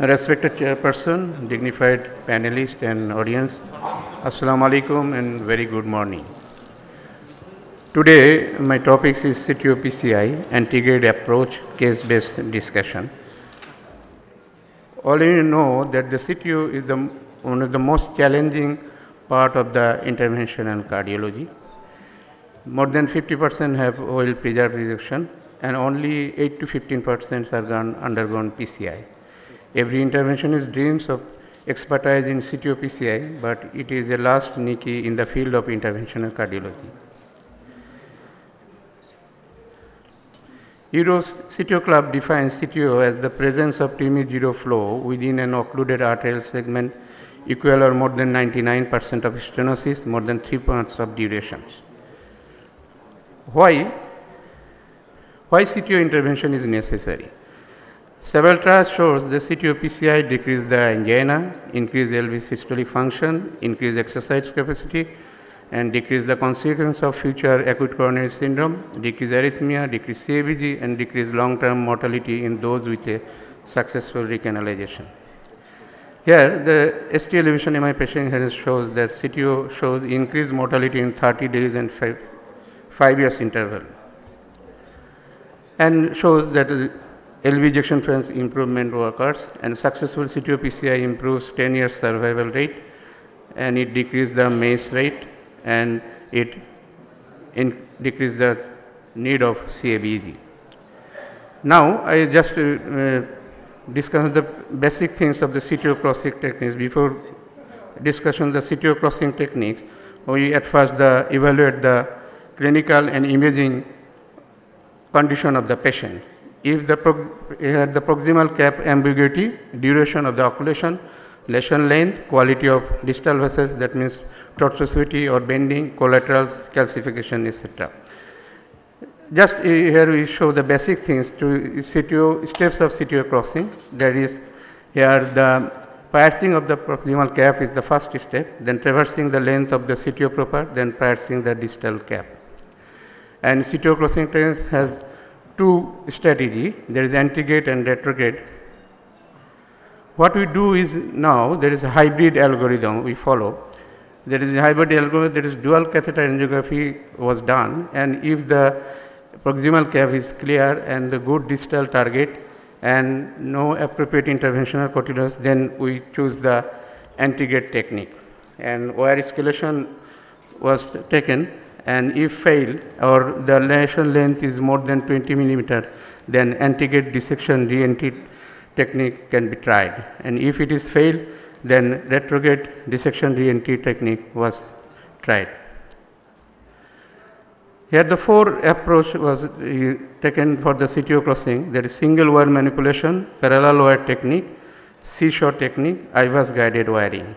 Respected Chairperson, dignified panelists and audience, Assalamu alaikum and very good morning. Today, my topic is CTO PCI, Antegrade approach, case-based discussion. All of you know that the CTO is one of the most challenging part of the intervention and cardiology. More than 50% have oil preserved reduction and only 8 to 15% are undergone PCI. Every intervention is dreams of expertise in CTO PCI, but it is the last niche in the field of interventional cardiology. Euro's CTO Club defines CTO as the presence of TME0 flow within an occluded arterial segment equal or more than 99% of stenosis, more than 3 months of durations. Why CTO intervention is necessary? Several trials shows the CTO PCI decrease the angina, increase LV systolic function, increase exercise capacity, and decrease the consequence of future acute coronary syndrome, decrease arrhythmia, decrease CABG, and decrease long-term mortality in those with a successful recanalization. Here, the ST elevation in my patient here shows that CTO shows increased mortality in 30 days and 5 years interval, and shows that LV ejection fraction improvement occurs, and successful CTO PCI improves 10 years survival rate, and it decreases the MACE rate, and it decreases the need of CABG. Now, I just discuss the basic things of the CTO crossing techniques. Before discussion the CTO crossing techniques, we at first evaluate the clinical and imaging condition of the patient. If the proximal cap ambiguity, duration of the occultation, lesion length, quality of distal vessels, that means tortuosity or bending, collaterals, calcification, etc. Just here we show the basic things to CTO, steps of CTO crossing. That is, here the piercing of the proximal cap is the first step, then traversing the length of the CTO proper, then piercing the distal cap. And CTO crossing techniques has two strategies. There is antegrade and retrograde. What we do is now there is a hybrid algorithm we follow. There is a hybrid algorithm, there is dual catheter angiography was done, and if the proximal cap is clear and the good distal target and no appropriate interventional corticosteroids, then we choose the antegrade technique. And wire escalation was taken, and if failed or the lesion length is more than 20 millimeter, then antegrade dissection re-entry technique can be tried. And if it is failed, then retrograde dissection re-entry technique was tried. Here the four approach was taken for the CTO crossing. There is single wire manipulation, parallel wire technique, seesaw technique, IVAS guided wiring.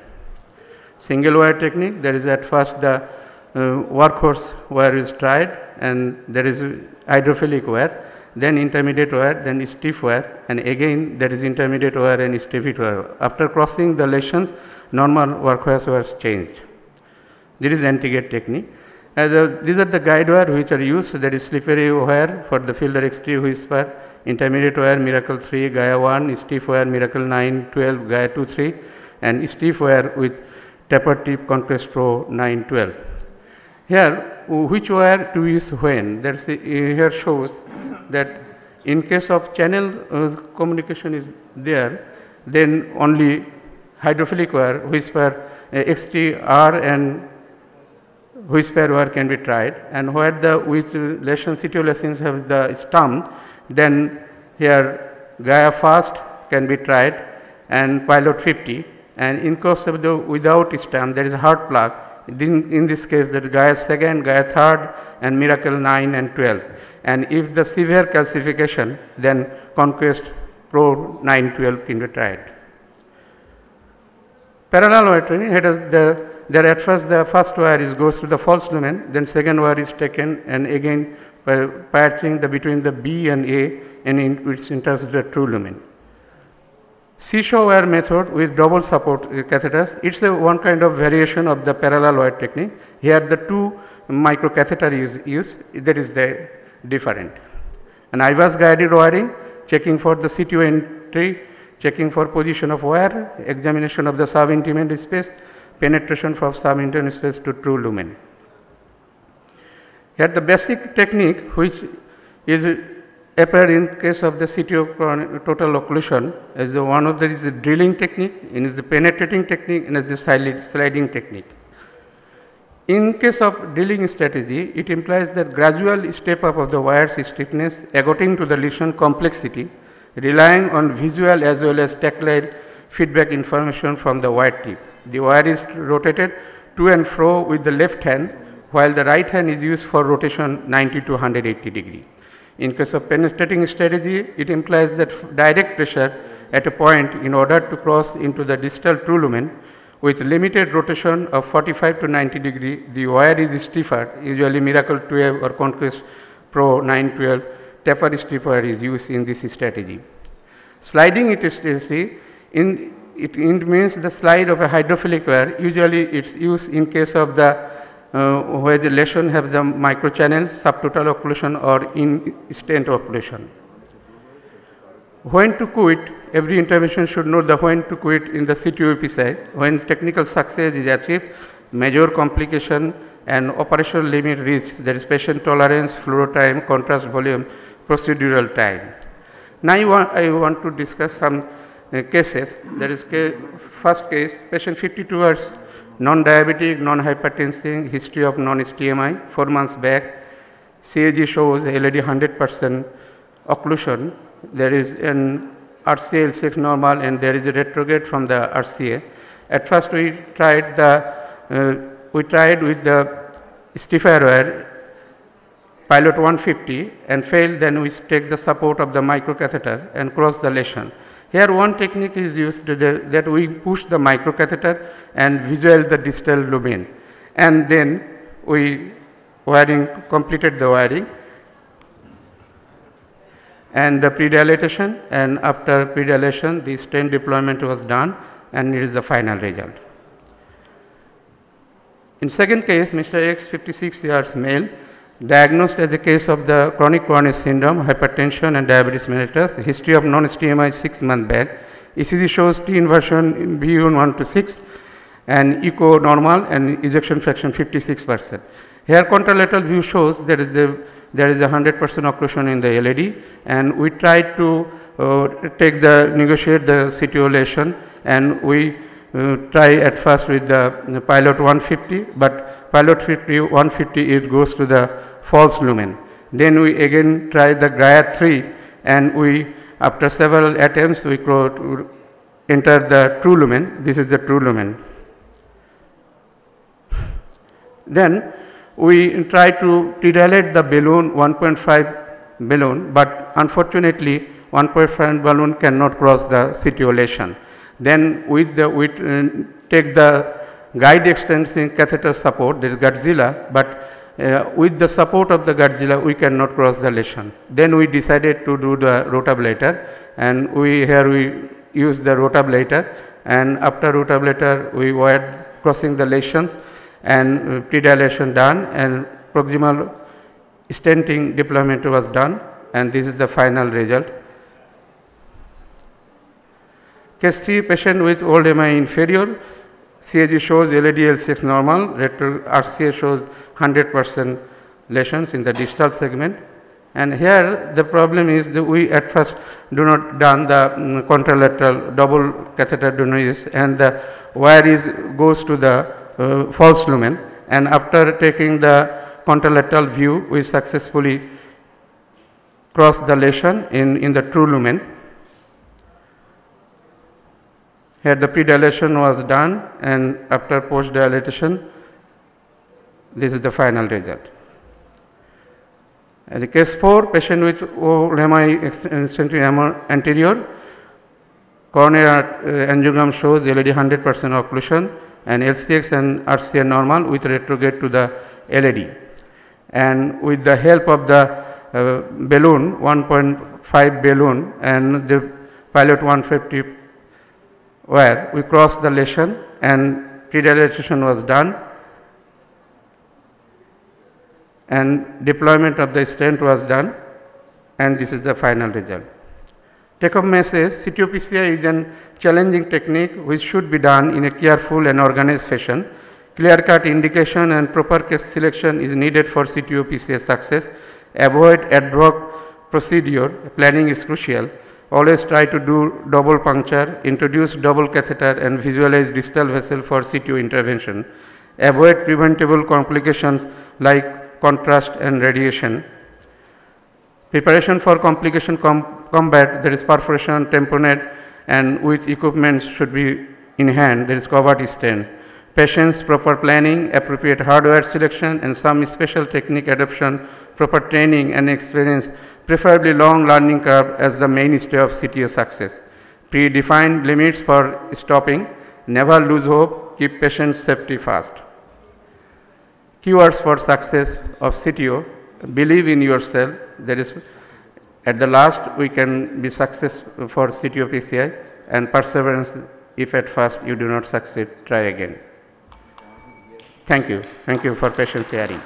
Single wire technique, there is at first the workhorse wire is tried, and there is hydrophilic wire, then intermediate wire, then stiff wire, and again there is intermediate wire and stiff wire. After crossing the lesions, normal workhorse wires changed. This is antegrade technique. These are the guide wire which are used. That is slippery wire for the fielder X3 whisper, intermediate wire Miracle 3, Gaia 1, stiff wire Miracle 9, 12, Gaia 2, 3, and stiff wire with taper tip Conquest Pro 9, 12. Here, which wire to use when? That's here shows that in case of channel communication is there, then only hydrophilic wire, whisper X3 R and whisper wire can be tried, and where the with lesion CTO lesions have the stump, then here Gaia fast can be tried and pilot 50, and in case of the without stump there is a heart plug. In this case, there is Gaia 2nd, Gaia 3rd, and Miracle 9 and 12. And if the severe calcification, then Conquest Pro 9, 12 can be tried. Parallel wire training, there at first the first wire goes to the false lumen, then second wire is taken, and again piercing between the B and A, and which enters the true lumen. Seesaw wire method with double support catheters, it's one kind of variation of the parallel wire technique. Here the two microcatheter is used, that is different. And IVAS guided wiring, checking for the CTO entry, checking for position of wire, examination of the sub-intimate space, penetration from sub-intimate space to true lumen. Here the basic technique which is appeared in case of the CTO total occlusion is the one of the is the drilling technique, and is the penetrating technique, and is the sliding technique. In case of drilling strategy, it implies that gradual step up of the wire's stiffness according to the lesion complexity, relying on visual as well as tactile feedback information from the wire tip. The wire is rotated to and fro with the left hand, while the right hand is used for rotation 90 to 180 degree. In case of penetrating strategy, it implies that direct pressure at a point in order to cross into the distal true lumen with limited rotation of 45 to 90 degree, the wire is stiffer, usually Miracle 12 or Conquest Pro 912 taper stiffer is used in this strategy. Sliding strategy, it means the slide of a hydrophilic wire, usually it's used in case of the where the lesion have the microchannels, subtotal occlusion or in-stent occlusion. When to quit, every intervention should know the when to quit in the CTO PCI. When technical success is achieved, major complication and operational limit reached, there is patient tolerance, fluoro time, contrast volume, procedural time. Now I want to discuss some cases. There is first case, patient 52 years, non-diabetic, non-hypertensive, history of non-STMI, 4 months back. CAG shows LED 100% occlusion. There is an RCA L6 normal and there is a retrograde from the RCA. At first we tried with the stiffer wire pilot 150 and failed, then we take the support of the microcatheter and cross the lesion. Here one technique is used that we push the microcatheter and visualize the distal lumen, and then we completed the wiring and the pre-dilatation, and after pre-dilation the stent deployment was done and it is the final result. In second case, Mr. X, 56 years male, diagnosed as a case of the chronic coronary syndrome, hypertension and diabetes mellitus, history of non-STMI 6 months back. ECG shows T inversion BU 1 to 6 and echo normal and ejection fraction 56%. Here contralateral view shows there is a 100% occlusion in the LED, and we tried to negotiate the CTO lesion, and we try at first with the pilot 150, but pilot 150 it goes to the false lumen. Then we again try the Grayat 3, and we after several attempts we enter the true lumen. This is the true lumen. Then we try to dilate the balloon 1.5 balloon, but unfortunately 1.5 balloon cannot cross the CTO lesion. Then we take the guide extension catheter support, there is Godzilla, but with the support of the Godzilla we cannot cross the lesion. Then we decided to do the rotablator, and we use the rotablator, and after rotablator we were crossing the lesions and pre-dilation done, and proximal stenting deployment was done, and this is the final result. Case 3, patient with old MI inferior, CAG shows LADL6 normal, RCA shows 100% lesions in the distal segment. And here the problem is that we at first do not done the contralateral double catheter denoise, and the wire goes to the false lumen, and after taking the contralateral view we successfully crossed the lesion in the true lumen. Here the pre-dilation was done, and after post-dilatation this is the final result. The case 4, patient with OMI eccentric anterior, coronary angiogram shows LED 100% occlusion, and LCX and RCA normal with retrograde to the LED. And with the help of the balloon, 1.5 balloon and the pilot 150 wire, we crossed the lesion and pre-dilatation was done, and deployment of the stent was done, and this is the final result. Take-home message: CTO PCI is a challenging technique which should be done in a careful and organized fashion. Clear-cut indication and proper case selection is needed for CTO PCI success. Avoid ad hoc procedure. Planning is crucial. Always try to do double puncture, introduce double catheter, and visualize distal vessel for CTO intervention. Avoid preventable complications like contrast and radiation. Preparation for complication combat, there is perforation, tamponade, and with equipment should be in hand, there is covert stent. Patience, proper planning, appropriate hardware selection, and some special technique adoption, proper training and experience, preferably long learning curve as the mainstay of CTO success. Predefined limits for stopping, never lose hope, keep patient safety first. Keywords for success of CTO: believe in yourself. That is, at the last we can be successful for CTO PCI, and perseverance. If at first you do not succeed, try again. Thank you. Thank you for patient hearing.